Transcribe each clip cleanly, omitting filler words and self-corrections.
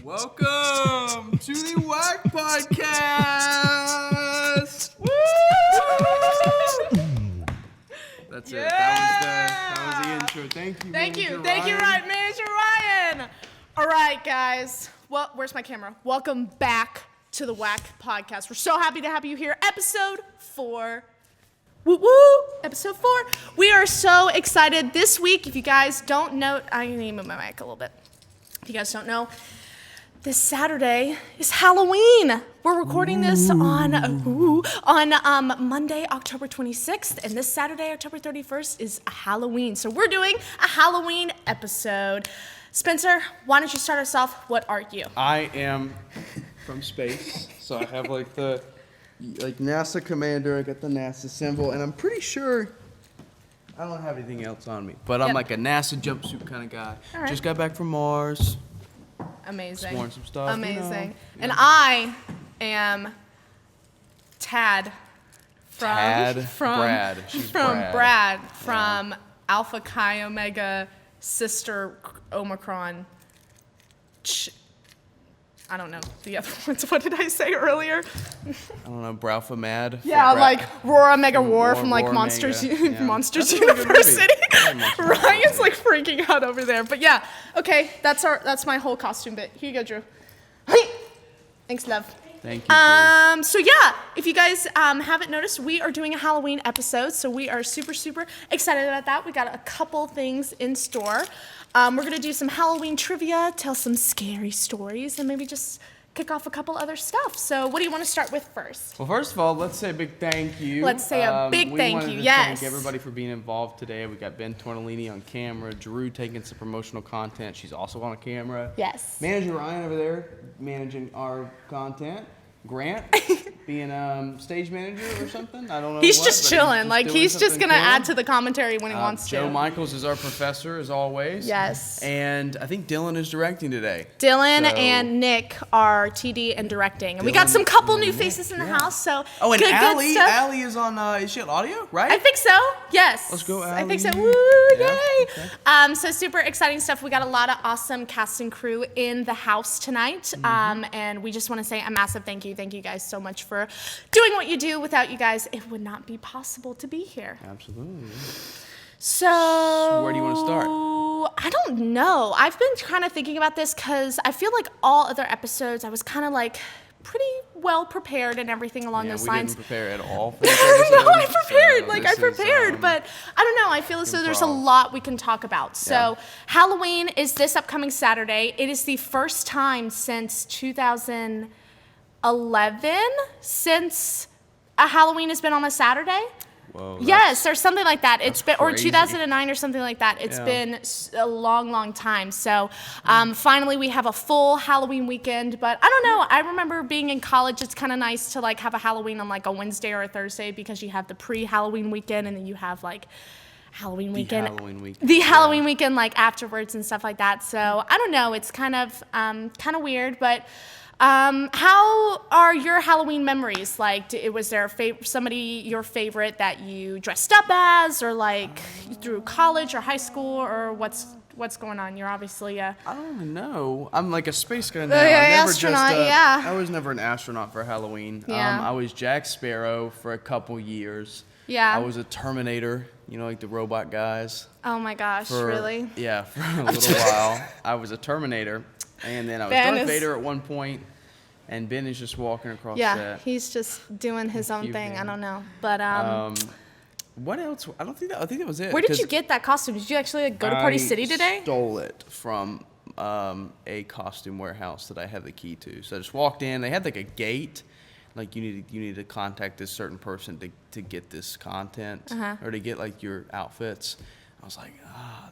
Welcome to the Whack Podcast. Woo! That's it. That was the intro. Thank you. Thank you, Manager Ryan. All right, guys. Well, where's my camera? Welcome back to the Whack Podcast. We're so happy to have you here. Episode 4. Woo woo! Episode 4. We are so excited this week. If you guys don't know, I need to move my mic a little bit. If you guys don't know, this Saturday is Halloween. We're recording this on Monday, October 26th, and this Saturday, October 31st, is Halloween. So we're doing a Halloween episode. Spencer, why don't you start us off? What are you? I am from space, so I have the NASA commander. I got the NASA symbol, and I'm pretty sure I don't have anything else on me. But I'm like a NASA jumpsuit kind of guy. All right. Just got back from Mars. Amazing. Exploring some stuff. Amazing. You know. And I am Tad Brad. She's Brad. From Alpha Chi Omega Sister Omicron. I don't know the other ones. What did I say earlier? I don't know, Bralpha Mad. Yeah, like Roar Mega War from like Monsters University. Ryan's like freaking out over there. But yeah, okay, that's my whole costume bit. Here you go, Drew. Thanks, love. Thank you. Drew. So yeah, if you guys haven't noticed, we are doing a Halloween episode, so we are super, super excited about that. We got a couple things in store. We're gonna do some Halloween trivia, tell some scary stories, and maybe just kick off a couple other stuff. So what do you want to start with first? Well, first of all, let's say a big thank you. Let's say a big thank you, We wanted to yes. thank everybody for being involved today. We got Ben Tornellini on camera, Drew taking some promotional content. She's also on camera. Yes. Manager Ryan over there managing our content. Grant being stage manager or something. I don't know. He's just chilling. He's just gonna add to the commentary when he wants to. Joe Michaels is our professor as always. Yes. And I think Dylan is directing today. Dylan and Nick are TD and directing, and we got some couple new faces in the house. So and good Allie. stuff. Allie is on. Is she on audio? Right. I think so. Yes. Let's go, Allie. I think so. Woo! Yeah, Yay! okay. So super exciting stuff. We got a lot of awesome cast and crew in the house tonight, and we just want to say a massive thank you. Thank you guys so much for doing what you do. Without you guys, it would not be possible to be here. Absolutely. So where do you want to start? I don't know. I've been kind of thinking about this because I feel like all other episodes I was kind of like pretty well prepared and everything along those lines. We didn't prepare at all for No, this episode, I prepared. so I prepared, but I don't know. I feel as though there's a lot we can talk about. So Halloween is this upcoming Saturday. It is the first time since 2011 since a Halloween has been on a Saturday. Whoa, yes, or something like that. It's been, or crazy. 2009 or something like that. It's been a long, long time. So finally we have a full Halloween weekend. But I don't know. I remember being in college. It's kind of nice to have a Halloween on a Wednesday or a Thursday because you have the pre-Halloween weekend and then you have Halloween weekend. The Halloween weekend afterwards and stuff like that. So I don't know. It's kind of weird, but. How are your Halloween memories? Was there somebody your favorite that you dressed up as, or through college or high school, or what's going on? You're obviously I don't even know. I'm a space guy now. Astronaut. I was never an astronaut for Halloween. Yeah. I was Jack Sparrow for a couple years. Yeah. I was a Terminator. The robot guys. Oh my gosh, really? Yeah, for a little while. I was a Terminator. And then I was Darth Vader at one point, and Ben is just walking across that. Yeah, he's just doing his own thing. I don't know, but what else? I think that was it. Where did you get that costume? Did you actually go to Party City today? I stole it from a costume warehouse that I have the key to. So I just walked in. They had a gate. You need to contact this certain person to get this content or to get your outfits. I was like,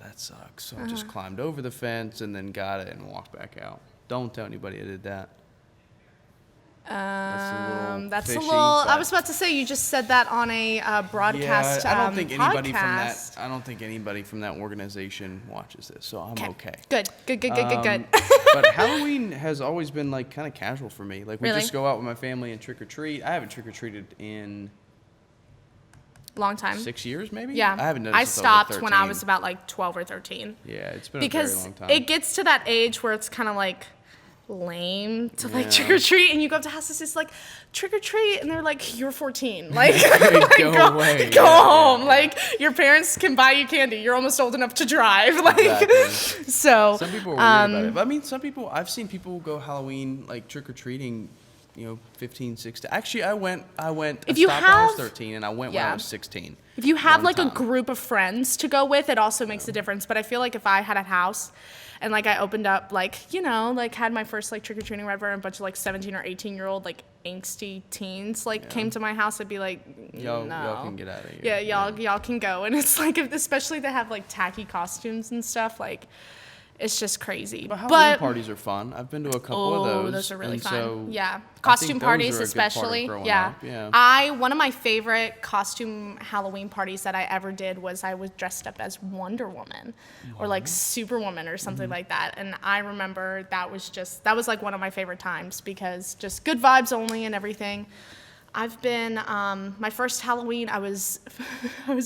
that sucks. So I just climbed over the fence and then got it and walked back out. Don't tell anybody I did that. That's a little. I was about to say you just said that on a broadcast. Yeah, I don't think anybody from podcast. that. I don't think anybody from that organization watches this, so I'm okay. Good. But Halloween has always been kind of casual for me. We Really? just go out with my family and trick or treat. I haven't trick or treated in long time. 6 years, maybe? Yeah. I haven't done it I since stopped I was when I was about 12 or 13. Yeah, it's been a very Because long time. it gets to that age where it's kind of lame to Yeah. trick or treat, and you go up to houses, it's like trick or treat, and they're like, you're 14, like Go away. go Yeah, home, yeah. like your parents can buy you candy, you're almost old enough to drive, like Exactly. so. Some people are weird about it. But I mean, some people, I've seen people go Halloween, like trick or treating, 15, 16. Actually, I went, If I you stopped when I was have- 13, and I went when Yeah. I was 16. If you have One like a time. group of friends to go with, it also makes a difference. But I feel like if I had a house and like I opened up had my first like trick or treating whatever, and a bunch of like 17 or 18-year-old like angsty teens came to my house, I'd be like, Y'all no. can get out of here. Yeah, y'all can go. And it's like, especially they have like tacky costumes and stuff, like it's just crazy. But Halloween parties are fun. I've been to a couple of those are really and fun. So Yeah, I costume think those parties are a good part of especially. growing Yeah. up. Yeah. One of my favorite costume Halloween parties that I ever did was I was dressed up as Wonder Woman or like Superwoman or something like that. And I remember that was like one of my favorite times because just good vibes only and everything. I've been my first Halloween. I was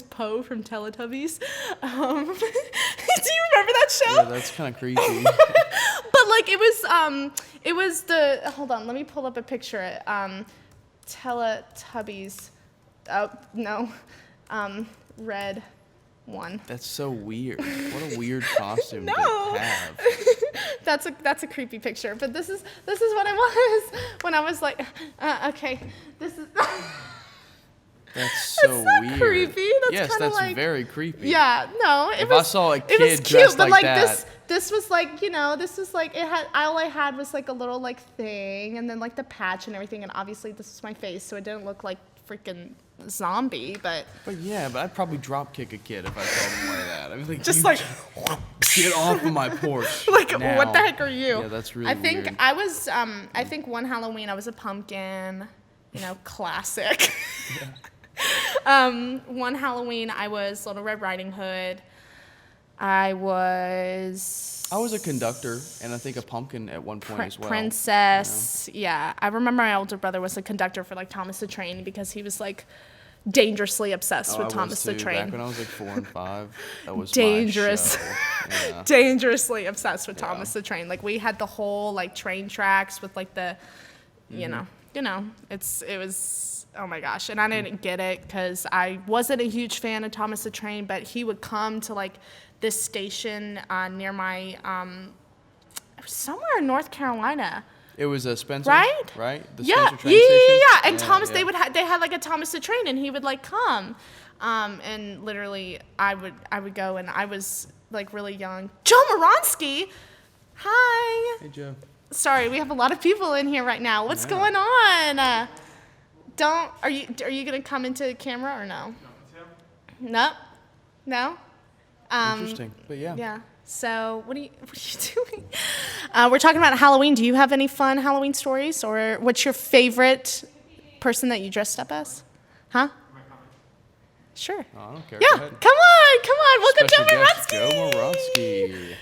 Poe from Teletubbies. Do you remember that show? Yeah, that's kind of creepy. But like it was the hold on, let me pull up a picture. Teletubbies. Oh no, red one. That's so weird. What a weird costume No. to have. That's a creepy picture. But this is what I was when I was like, okay, this is. That's so not weird. creepy. That's yes, kinda that's like- very creepy. Yeah, no, it If was. I saw a it was kid cute, dressed but like this that- this was like this was like it had all I had was like a little like thing and then like the patch and everything, and obviously this was my face, so it didn't look like freaking zombie, but But I'd probably drop kick a kid if I saw them wear that. I'd be like, just "You like get off of my porch. like now." what the heck are you? Yeah, that's really I think weird. I was I think one Halloween I was a pumpkin, classic. One Halloween I was Little Red Riding Hood. I was a conductor, and I think a pumpkin at one point as well. princess. Yeah, I remember my older brother was a conductor for like Thomas the Train because he was like dangerously obsessed Oh, with I was Thomas the too. Train. Back when I was like 4 and 5, that was Dangerous. My show. Yeah. Dangerously obsessed with Thomas the Train. Like we had the whole like train tracks with like the, it was. Oh my gosh, and I didn't get it because I wasn't a huge fan of Thomas the Train, but he would come to like this station near my somewhere in North Carolina. It was a Spencer, Right? Right? The Yeah, Spencer train station? yeah. And Thomas, yeah. they had like a Thomas the Train, and he would like come, and literally I would go, and I was like really young. Joe Moronsky, hi. Hey, Joe. Sorry, we have a lot of people in here right now. What's Yeah. going on? Are you gonna come into the camera or no? No, no. Interesting. But yeah. Yeah. So what are you doing? We're talking about Halloween. Do you have any fun Halloween stories, or what's your favorite person that you dressed up as? Huh? Sure. Oh, I don't care. Yeah. Go ahead. Come on. Welcome, Special Joe guest, Moronsky. Joe Moronsky.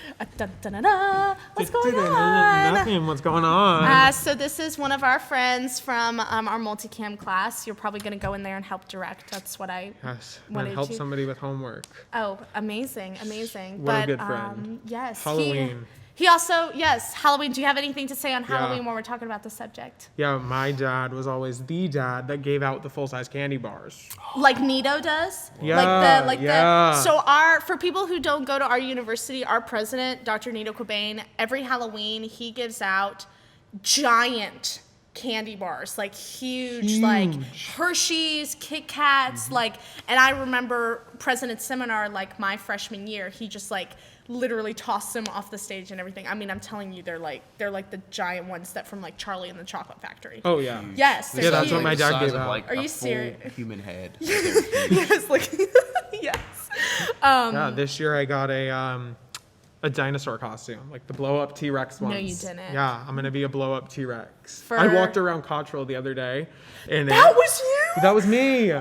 What's going on? Nothing. What's going on? So this is one of our friends from our multicam class. You're probably going to go in there and help direct. That's what I Yes. wanted And help to. somebody with homework. Oh, amazing. What a good friend. Yes. Halloween. He also, yes, Halloween. Do you have anything to say on Halloween Yeah. while we're talking about the subject? Yeah, my dad was always the dad that gave out the full-size candy bars. Like Nito does? Yeah, yeah. So for people who don't go to our university, our president, Dr. Nito Cobain, every Halloween he gives out giant candy bars, like huge. Like Hershey's, Kit Kats, and I remember President's Seminar, like my freshman year, he just like literally tossed them off the stage and everything. I mean, I'm telling you, they're like the giant ones that from like Charlie and the Chocolate Factory. Oh, yeah. Yes, The they're that's size what of my huge. the dad size gave of, out. like, Are you a full serious? human head. Yes, like yes. Yeah, this year I got a dinosaur costume, like the blow-up T-Rex ones. No, you didn't. Yeah, I'm going to be a blow-up T-Rex. For- I walked around Cottrell the other day. And That was you? That was me. Oh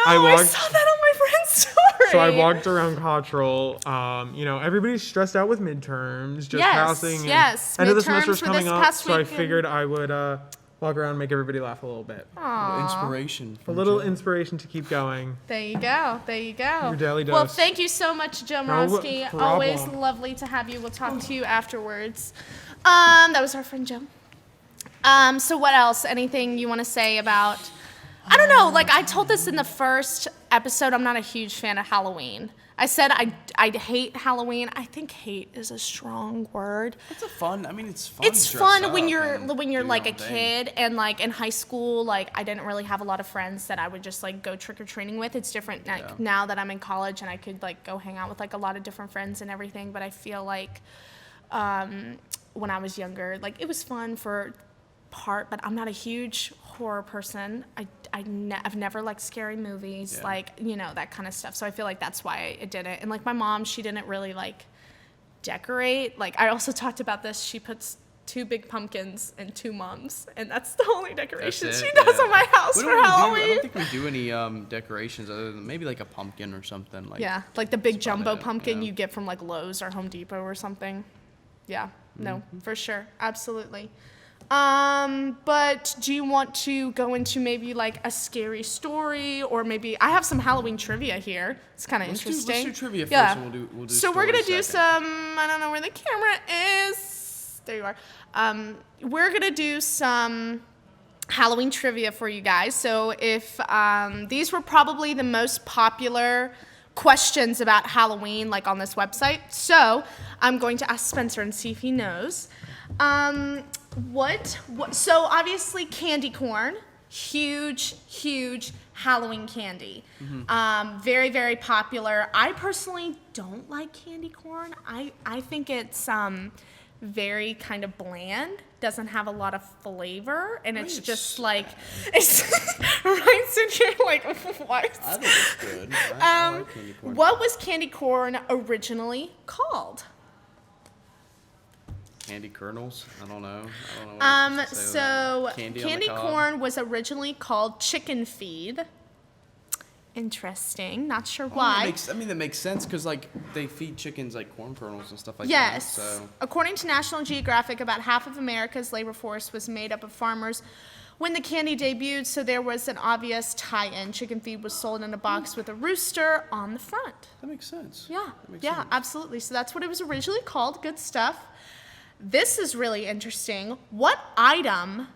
no, I saw that on my friend's story. So I walked around Cottrell. Everybody's stressed out with midterms, just Yes, passing. and yes. End of the Midterms semester's were coming this up, past so I weekend. figured I would walk around and make everybody laugh a little bit. Inspiration. A from little Joe. inspiration to keep going. There you go. Your daily Well, dose. thank you so much, Joe No Moronsky. problem. Always lovely to have you. We'll talk to you afterwards. That was our friend Joe. So what else? Anything you want to say about? I don't know. Like I told this in the first episode, I'm not a huge fan of Halloween. I said I hate Halloween. I think hate is a strong word. It's a fun. I mean, it's fun. It's to dress fun up when you're and like do a your own thing. kid and like in high school. Like I didn't really have a lot of friends that I would just like go trick or treating with. It's different like now that I'm in college and I could like go hang out with like a lot of different friends and everything. But I feel like when I was younger, like it was fun for part, but I'm not a huge horror person. I've never liked scary movies, like, you know, that kind of stuff. So I feel like that's why I didn't. And like my mom, she didn't really like decorate. Like I also talked about this. She puts 2 big pumpkins and 2 mums, and that's the only decoration she does on my house for Halloween. I don't think we do any decorations other than maybe like a pumpkin or something. Like like the big jumbo it, pumpkin you get from like Lowe's or Home Depot or something. Yeah, no, for sure, absolutely. But do you want to go into maybe like a scary story, or maybe I have some Halloween trivia here. It's kind of interesting. Let's do trivia first, Yeah. and we'll do So we're gonna do second. some. I don't know where the camera is. There you are. We're gonna do some Halloween trivia for you guys. So if these were probably the most popular questions about Halloween, like on this website. So I'm going to ask Spencer and see if he knows. So obviously candy corn, huge Halloween candy. Very, very popular. I personally don't like candy corn. I think it's very kind of bland, doesn't have a lot of flavor, and it's just like, it's, right, so you're like, what? I think it's good. I like candy corn. What was candy corn originally called? Candy kernels? I don't know. What to say So with that. Candy on the candy cob? corn was originally called chicken feed. Interesting. Not sure why. That makes sense because like they feed chickens like corn kernels and stuff like Yes. that. So According to National Geographic, about half of America's labor force was made up of farmers when the candy debuted, so there was an obvious tie-in. Chicken feed was sold in a box with a rooster on the front. that makes sense. Yeah, That makes yeah, sense. absolutely. So that's what it was originally called. Good stuff. This is really interesting. What item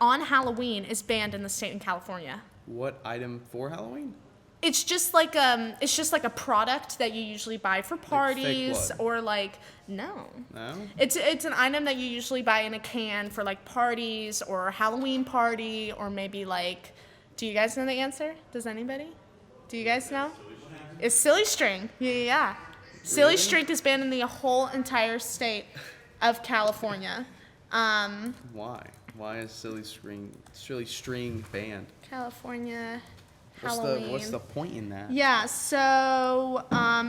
on Halloween is banned in the state in California? What item for Halloween? It's just like a product that you usually buy for parties blood. or like no. No? It's an item that you usually buy in a can for like parties or a Halloween party or maybe like. Do you guys know the answer? Does anybody? Do you guys know? It's silly string. Yeah. Silly string is banned in the whole entire state of California. Why? Why is silly string banned? California. Halloween. What's the point in that? Yeah, so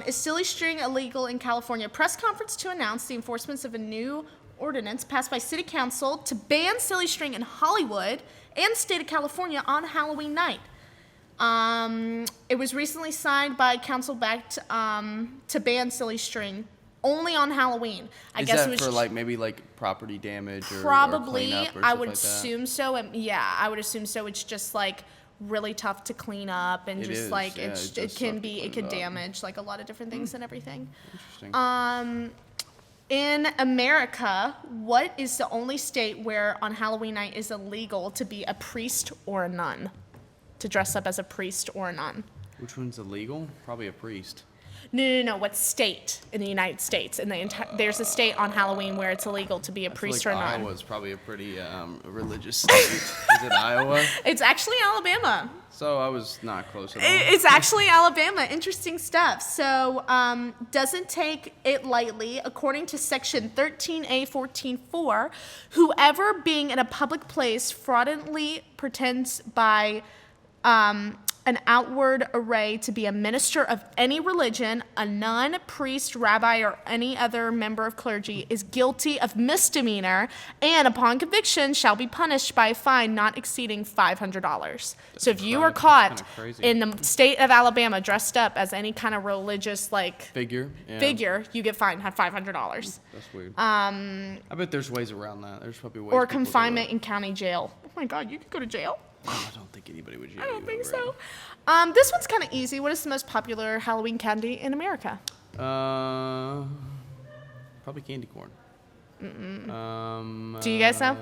is silly string illegal in California? Press conference to announce the enforcement of a new ordinance passed by City Council to ban silly string in Hollywood and state of California on Halloween night. It was recently signed by council-backed to ban silly string only on Halloween. I Is guess that it was for like maybe like property damage or probably. cleanup or I stuff would like that? assume so. Yeah, I would assume so. It's just like really tough to clean up and It just is, like yeah, it it does can suck to be clean it could it up. damage like a lot of different things and everything. Interesting. In America, what is the only state where on Halloween night is illegal to be a priest or a nun? To dress up as a priest or a nun? Which one's illegal? Probably a priest. No. What state in the United States? There's a state on Halloween where it's illegal to be a priest I feel or like a nun. Iowa's probably a pretty religious state. Is it Iowa? It's actually Alabama. So I was not close at all. It's actually Alabama. Interesting stuff. So, doesn't take it lightly. According to Section 13A 14.4, whoever being in a public place fraudulently pretends by an outward array to be a minister of any religion, a nun, priest, rabbi, or any other member of clergy is guilty of misdemeanor and upon conviction shall be punished by a fine not exceeding $500. So if you are caught kinda crazy. in the state of Alabama dressed up as any kind of religious Figure. Yeah. figure, you get fined $500. That's weird. I bet there's ways around that. There's probably ways. Or people do confinement it. in county jail. Oh my God, you could go to jail. I don't think anybody would. I don't think so. This one's kind of easy. What is the most popular Halloween candy in America? Probably candy corn. Do you guys know?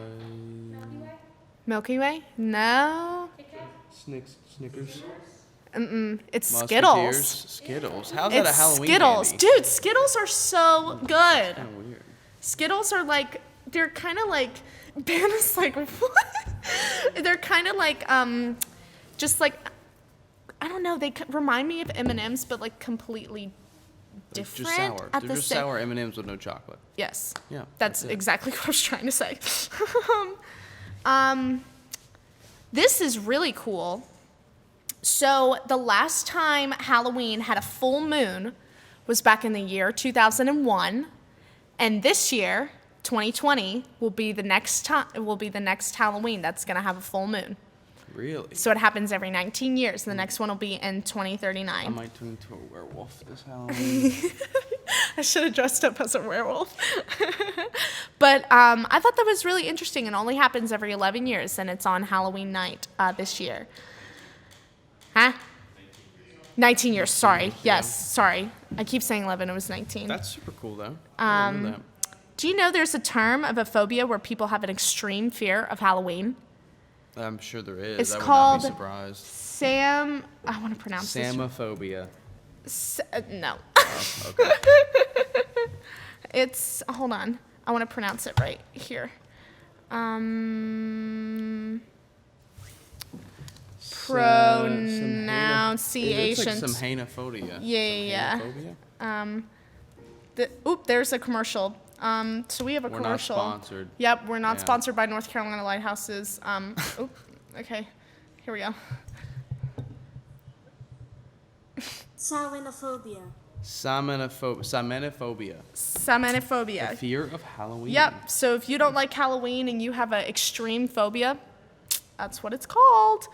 Milky Way? No. Snickers. It's Musketeers. Skittles. Skittles. How's that a It's Halloween Skittles. candy? Dude, Skittles are so good. Kind of weird. Skittles are like, they're kind of like, Ben is like, what? They're kind of like, just like, I don't know, they remind me of M&M's, but like completely different. Just sour. At They're the just same. sour M&Ms with no chocolate. Yes. Yeah. That's it. exactly what I was trying to say. This is really cool. So the last time Halloween had a full moon was back in the year 2001, and this year, 2020, will be the next Halloween that's gonna have a full moon. Really? So it happens every 19 years. The next one will be in 2039. I might turn into a werewolf this Halloween. I should have dressed up as a werewolf. But I thought that was really interesting. It only happens every 11 years, and it's on Halloween night this year. Huh? 19 years, sorry. Yes, sorry. I keep saying 11, it was 19. That's super cool, though. I didn't know that. Do you know there's a term of a phobia where people have an extreme fear of Halloween? I'm sure there is. It's I would called not be surprised. I want to pronounce this. Samophobia. No. Oh, okay. It's, hold on. I want to pronounce it right here. Pronunciation. It's like some hanophobia. Yeah. There's a commercial. So we have a We're commercial. not sponsored. Yep, we're not Yeah. sponsored by North Carolina Lighthouses. Okay, here we go. Samenophobia. Samenophobia. Samenophobia. The fear of Halloween. Yep. So if you don't like Halloween and you have an extreme phobia, that's what it's called.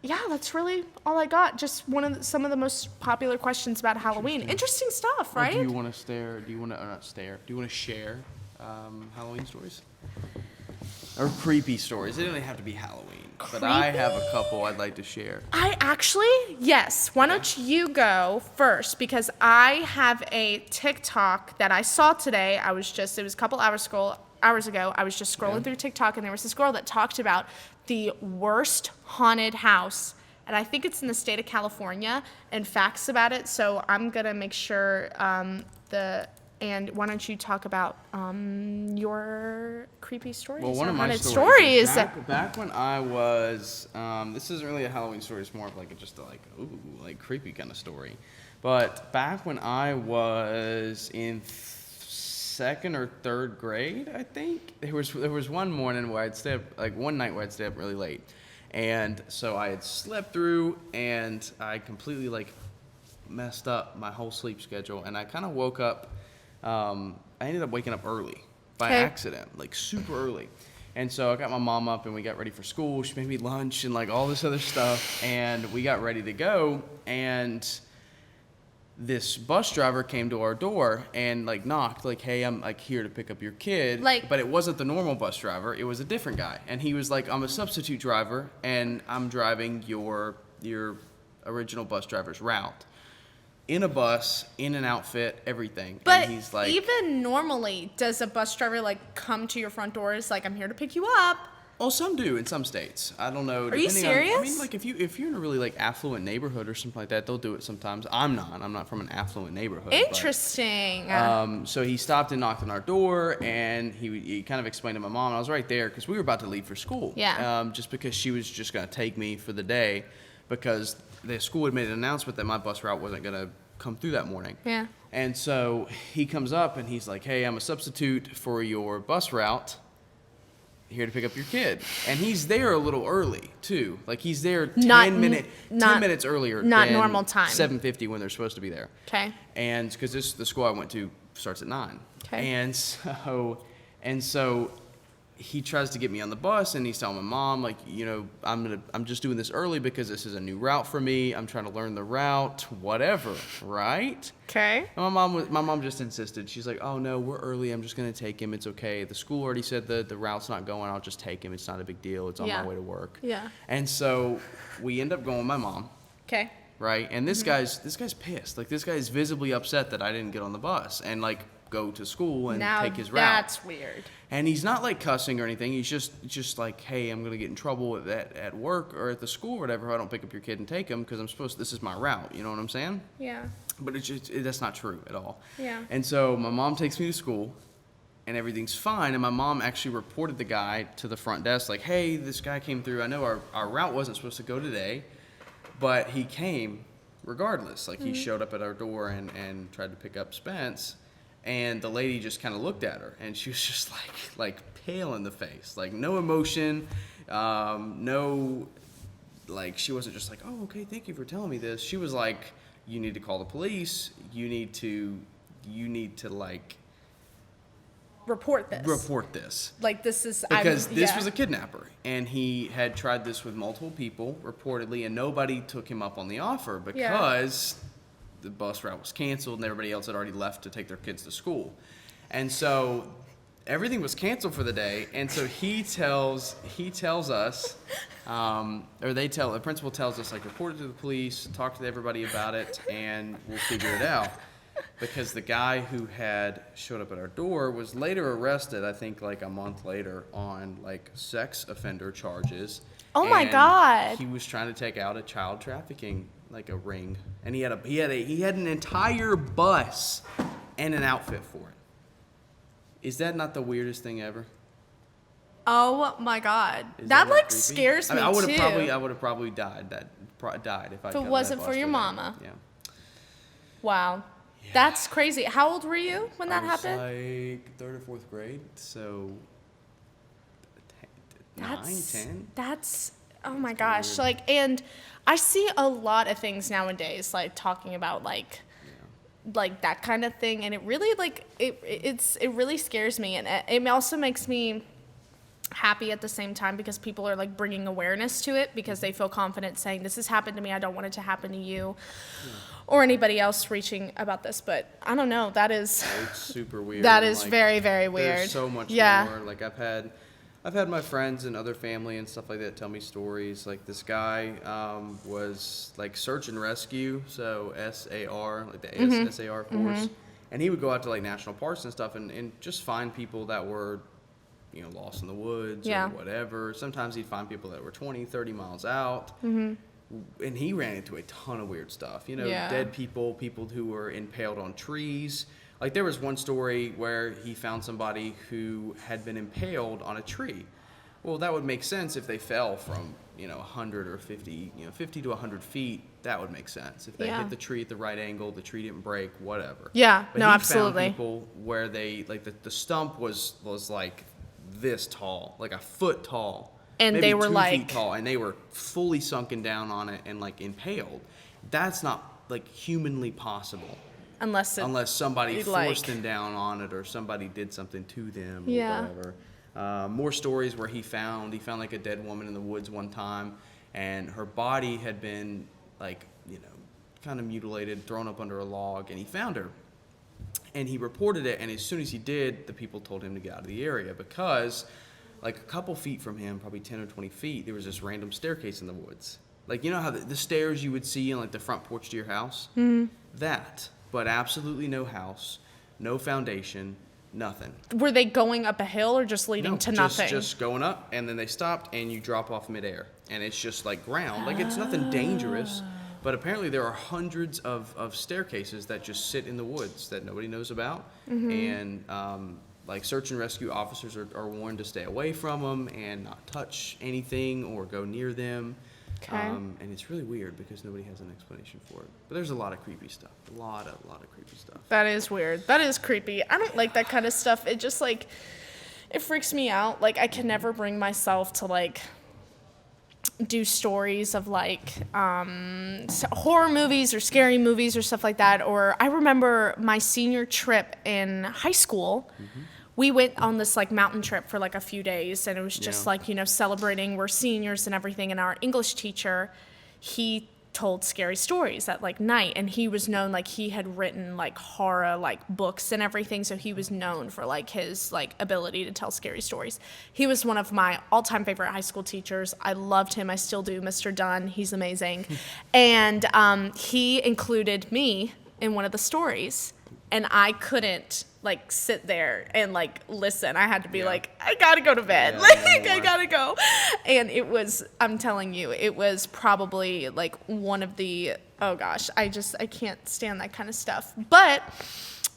Yeah, that's really all I got. Just some of the most popular questions about Halloween. Interesting stuff, Well, right? do you want to stare? Do you want to not stare? Do you want to share Halloween stories or creepy stories? They don't even have to be Halloween, but I have a couple I'd like to share. Yes. Why don't you go first? Because I have a TikTok that I saw today. It was a couple hours ago. I was just scrolling through TikTok, and there was this girl that talked about the worst haunted house. And I think it's in the state of California, and facts about it. So I'm going to make sure and why don't you talk about your creepy stories? Well, one or of my haunted stories. stories. Back when I was, this isn't really a Halloween story. It's more of like creepy kind of story. But back when I was in second or third grade, I think there was one morning where one night where I'd stay up really late, and so I had slept through, and I completely messed up my whole sleep schedule, and I kind of woke up. I ended up waking up early by accident, super early. And so I got my mom up, and we got ready for school. She made me lunch and all this other stuff, and we got ready to go, and this bus driver came to our door and knocked, hey, I'm here to pick up your kid. But it wasn't the normal bus driver, it was a different guy. And he was I'm a substitute driver, and I'm driving your original bus driver's route. In a bus, in an outfit, everything. But and he's even normally, does a bus driver come to your front doors I'm here to pick you up? Oh, some do in some states. I don't know. Are you serious? If you're in a really affluent neighborhood or something like that, they'll do it sometimes. I'm not from an affluent neighborhood. Interesting. So he stopped and knocked on our door, and he kind of explained to my mom. And I was right there because we were about to leave for school. Yeah. Just because she was just going to take me for the day, because the school had made an announcement that my bus route wasn't going to come through that morning. Yeah. And so he comes up and he's like, "Hey, I'm a substitute for your bus route, here to pick up your kid." And he's there a little early too. He's there 10 minutes earlier not than normal time. 7:50 when they're supposed to be there. Okay. And because the school I went to starts at 9. Okay. And so he tries to get me on the bus, and he's telling my mom, I'm just doing this early because this is a new route for me. I'm trying to learn the route, whatever, right? Okay. And my mom just insisted. She's like, "Oh no, we're early. I'm just gonna take him. It's okay. The school already said the route's not going. I'll just take him. It's not a big deal. It's on my way to work." Yeah. And so we end up going with my mom. Okay. Right, and this guy's pissed. This guy is visibly upset that I didn't get on the bus, and go to school and now take his route. That's weird. And he's not like cussing or anything. He's just like, hey, I'm gonna get in trouble at work or at the school or whatever if I don't pick up your kid and take him because this is my route. You know what I'm saying? Yeah. But that's not true at all. Yeah. And so my mom takes me to school, and everything's fine. And my mom actually reported the guy to the front desk, like, hey, this guy came through. I know our route wasn't supposed to go today, but he came regardless. Like, he showed up at our door and tried to pick up Spence. And the lady just kind of looked at her, and she was just like pale in the face, like no emotion, no, like she wasn't just like, oh, okay, thank you for telling me this. She was like, you need to call the police. You need to like Report this. Like, this is because this was a kidnapper, and he had tried this with multiple people reportedly, and nobody took him up on the offer because the bus route was canceled and everybody else had already left to take their kids to school. And so everything was canceled for the day. And so he tells us, the principal tells us, like, report it to the police, talk to everybody about it, and we'll figure it out. Because the guy who had showed up at our door was later arrested, I think like a month later, on like sex offender charges. Oh my God. He was trying to take out a child trafficking, like a ring, and he had an entire bus and an outfit for it. Is that not the weirdest thing ever? Oh my God. Is That like creepy? scares me I would too. have probably died if it wasn't for your mama. Yeah. Wow. That's crazy. How old were you when that I was happened? like 3rd or 4th grade, so 9, 10. That's oh my gosh. Like, and I see a lot of things nowadays, like talking about like that kind of thing, and it really like it really scares me, and it also makes me happy at the same time because people are like bringing awareness to it because they feel confident saying, this has happened to me, I don't want it to happen to you. Or anybody else reaching about this, but I don't know. It's super weird. That is like, very, very weird. There's so much more. Like I've had my friends and other family and stuff like that tell me stories. Like this guy was like search and rescue, so SAR, like the SAR force, and he would go out to like national parks and stuff and just find people that were, lost in the woods or whatever. Sometimes he'd find people that were 20, 30 miles out. And he ran into a ton of weird stuff, dead people who were impaled on trees. Like there was one story where he found somebody who had been impaled on a tree. Well, that would make sense if they fell from, 100 or 50, 50 to 100 feet. That would make sense. If they hit the tree at the right angle, the tree didn't break, whatever. Yeah, but no, he absolutely. Found people where they, like the stump was like this tall, like a foot tall. And maybe they were 2 like feet tall, and they were fully sunken down on it and like impaled. That's not like humanly possible unless somebody forced them down on it or somebody did something to them or whatever. More stories where he found like a dead woman in the woods one time, and her body had been like kind of mutilated, thrown up under a log, and he found her. And he reported it, and as soon as he did, the people told him to get out of the area because like a couple feet from him, probably 10 or 20 feet, there was this random staircase in the woods. Like, you know how the stairs you would see in like the front porch to your house? That, but absolutely no house, no foundation, nothing. Were they going up a hill or just leading to nothing? Just going up, and then they stopped, and you drop off midair. And it's just like ground. Like, it's nothing dangerous. But apparently there are hundreds of staircases that just sit in the woods that nobody knows about. And like search and rescue officers are warned to stay away from them and not touch anything or go near them. Okay. And it's really weird because nobody has an explanation for it. But there's a lot of creepy stuff. A lot of creepy stuff. That is weird. That is creepy. I don't like that kind of stuff. It just like, it freaks me out. Like I can never bring myself to like do stories of like horror movies or scary movies or stuff like that. Or I remember my senior trip in high school. We went on this like mountain trip for like a few days, and it was just like, celebrating we're seniors and everything. And our English teacher, he told scary stories at like night, and he was known, like he had written like horror like books and everything, so he was known for like his like ability to tell scary stories. He was one of my all-time favorite high school teachers. I loved him. I still do. Mr. Dunn, he's amazing. And he included me in one of the stories. and I couldn't like sit there and like listen. I had to be like, I gotta go to bed. I gotta go. And it was, I'm telling you, it was probably like one of the, oh gosh, I can't stand that kind of stuff. But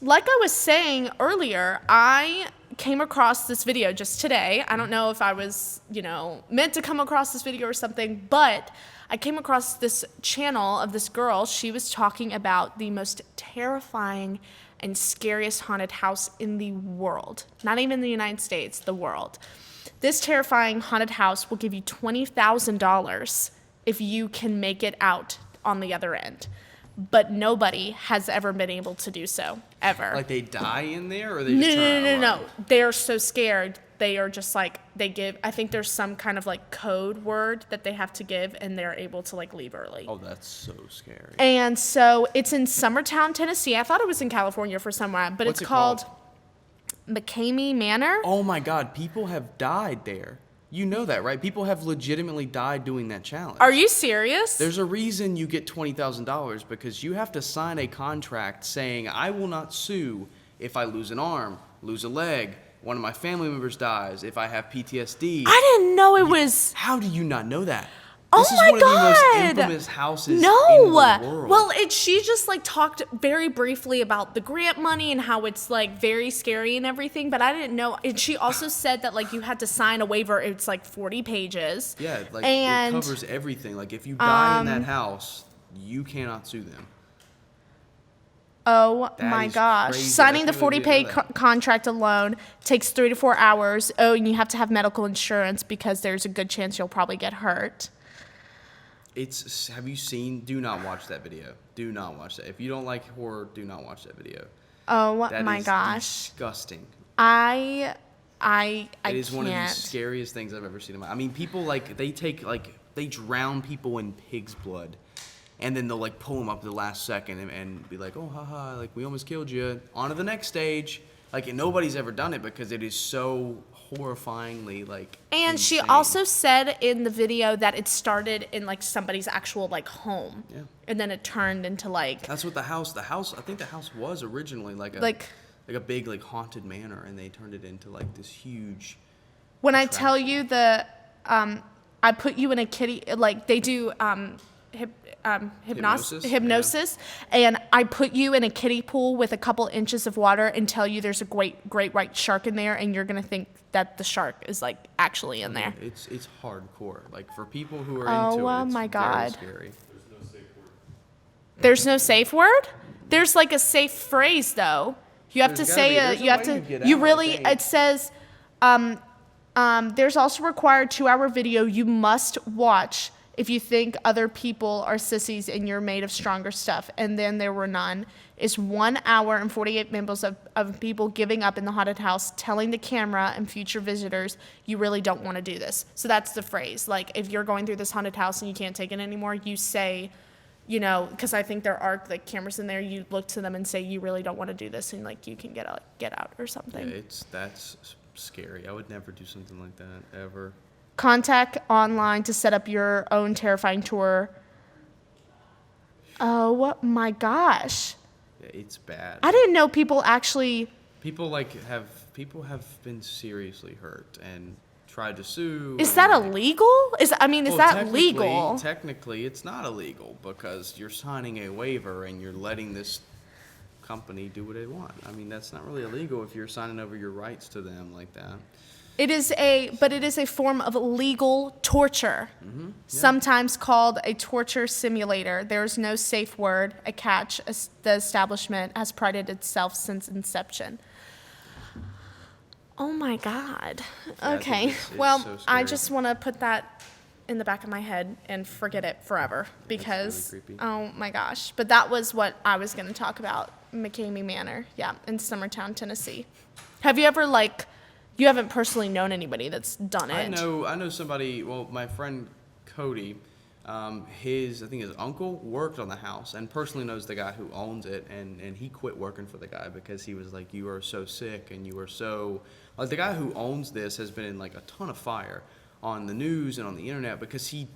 like I was saying earlier, I came across this video just today. I don't know if I was, meant to come across this video or something, but I came across this channel of this girl. She was talking about the most terrifying and scariest haunted house in the world. Not even the United States, the world. This terrifying haunted house will give you $20,000 if you can make it out on the other end. But nobody has ever been able to do so, ever. Like they die in there, or they just turn out No. alive? They are so scared. They are just like, I think there's some kind of like code word that they have to give, and they're able to like leave early. Oh, that's so scary. And so it's in Summertown, Tennessee. I thought it was in California for some reason, but What's it's it called McKamey Manor. Oh my God, people have died there. You know that, right? People have legitimately died doing that challenge. Are you serious? There's a reason you get $20,000, because you have to sign a contract saying, I will not sue if I lose an arm, lose a leg, one of my family members dies, if I have PTSD. I didn't know it was. How do you not know that? Oh This is my one of the most God. infamous houses in No. the world. Well, she just like talked very briefly about the grant money and how it's like very scary and everything, but I didn't know. And she also said that like you had to sign a waiver. It's like 40 pages. Yeah, like and, it covers everything. Like if you die in that house, you cannot sue them. Oh That my is gosh. crazy. Signing I the can't believe 40-page you didn't know that. contract alone takes 3 to 4 hours. Oh, and you have to have medical insurance because there's a good chance you'll probably get hurt. Have you seen? Do not watch that video. Do not watch that. If you don't like horror, do not watch that video. Oh That my is gosh. disgusting. I It is can't. one of the scariest things I've ever seen in my. I mean, people they drown people in pig's blood, and then they'll like pull them up at the last second and be like, oh haha, like we almost killed you. On to the next stage. Like, and nobody's ever done it because it is so horrifyingly like. And she insane. also said in the video that it started in like somebody's actual like home. Yeah. And then it turned into like That's what the house. I think the house was originally like a big like haunted manor, and they turned it into like this huge. when I tell you I put you in a kitty, like they do hypnosis, and I put you in a kiddie pool with a couple inches of water and tell you there's a great white shark in there, and you're gonna think that the shark is like actually in there. It's hardcore. Like for people who are into it, it's my God. very scary. There's no safe word? There's like a safe phrase though. You have There's to gotta say be. There's a you have way to you get you out, I really think. it says there's also required 2-hour video you must watch if you think other people are sissies and you're made of stronger stuff. And then there were none. It's 1 hour and 48 minutes of people giving up in the haunted house, telling the camera and future visitors, you really don't want to do this. So that's the phrase. Like if you're going through this haunted house and you can't take it anymore, you say, because I think there are like cameras in there, you look to them and say, you really don't want to do this, and like you can get out or something. Yeah, that's scary. I would never do something like that ever. Contact online to set up your own terrifying tour. Oh my gosh. Yeah, it's bad. I didn't know people actually. People have been seriously hurt and tried to sue. Is that and, illegal? Is that technically- legal? Technically, it's not illegal because you're signing a waiver and you're letting this company do what they want. I mean, that's not really illegal if you're signing over your rights to them like that. It is a form of legal torture, sometimes called a torture simulator. There is no safe word, a catch. The establishment has prided itself since inception. Oh my God. Yeah, I think Okay. it's Well, so I scary. just want to put that in the back of my head and forget it forever because, really creepy. oh my gosh. But that was what I was going to talk about, McKamey Manor, yeah, in Summertown, Tennessee. Have you ever you haven't personally known anybody that's done it? I know somebody. Well, my friend Cody, I think his uncle worked on the house and personally knows the guy who owns it, and he quit working for the guy because he was like, you are so sick and you are so like the guy who owns this has been in like a ton of fire on the news and on the internet because he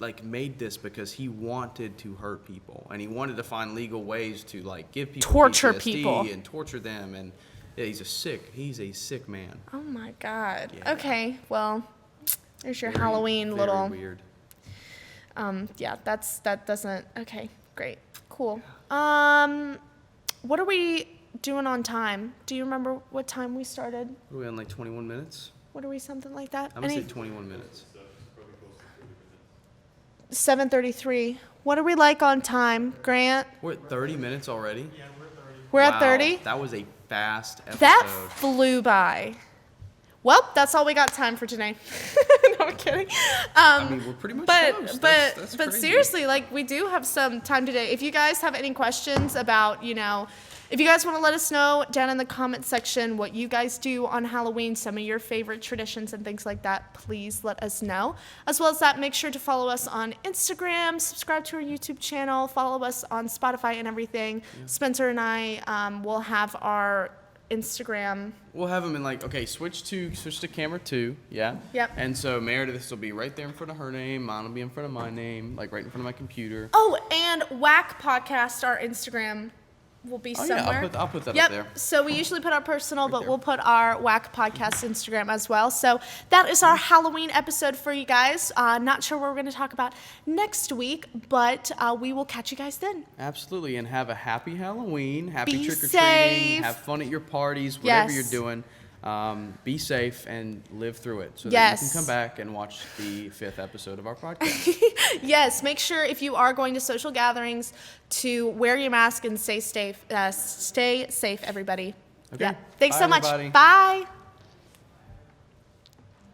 like made this because he wanted to hurt people, and he wanted to find legal ways to like give people Torture PTSD people. and torture them. And yeah, he's a sick man. Oh my God. Yeah. Okay, well, there's your Very, Halloween very little. weird. Yeah, that doesn't. Okay, great, cool. What are we doing on time? Do you remember what time we started? What are we on, like 21 minutes? What are we, something like that? I'm gonna say 21 minutes. 7:33. What are we like on time, Grant? We're at 30 minutes already. We're Wow, at 30. That was a fast episode. That flew by. Well, that's all we got time for today. No, I'm kidding. I mean, we're pretty much close. That's But crazy. seriously, like, we do have some time today. If you guys have any questions about, if you guys want to let us know down in the comment section what you guys do on Halloween, some of your favorite traditions and things like that, please let us know. As well as that, make sure to follow us on Instagram, subscribe to our YouTube channel, follow us on Spotify and everything. Yeah. Spencer and I will have our Instagram. We'll have them in switch to camera 2, yeah? Yep. And so Meredith will be right there in front of her name, mine will be in front of my name, like right in front of my computer. Oh, and Whack Podcast, our Instagram will be somewhere. Yeah, I'll put that up there. So we usually put our personal, but there. we'll put our Whack Podcast Instagram as well. So that is our Halloween episode for you guys. Not sure what we're going to talk about next week, but we will catch you guys then. Absolutely, and have a happy Halloween, happy Be trick-or-treating, safe. have fun at your parties, whatever Yes. you're doing. Be safe and live through it so that Yes. you can come back and watch the 5th episode of our podcast. Yes, make sure if you are going to social gatherings to wear your mask and stay safe, everybody. Okay. Yeah. Thanks Bye, so much. everybody. Bye.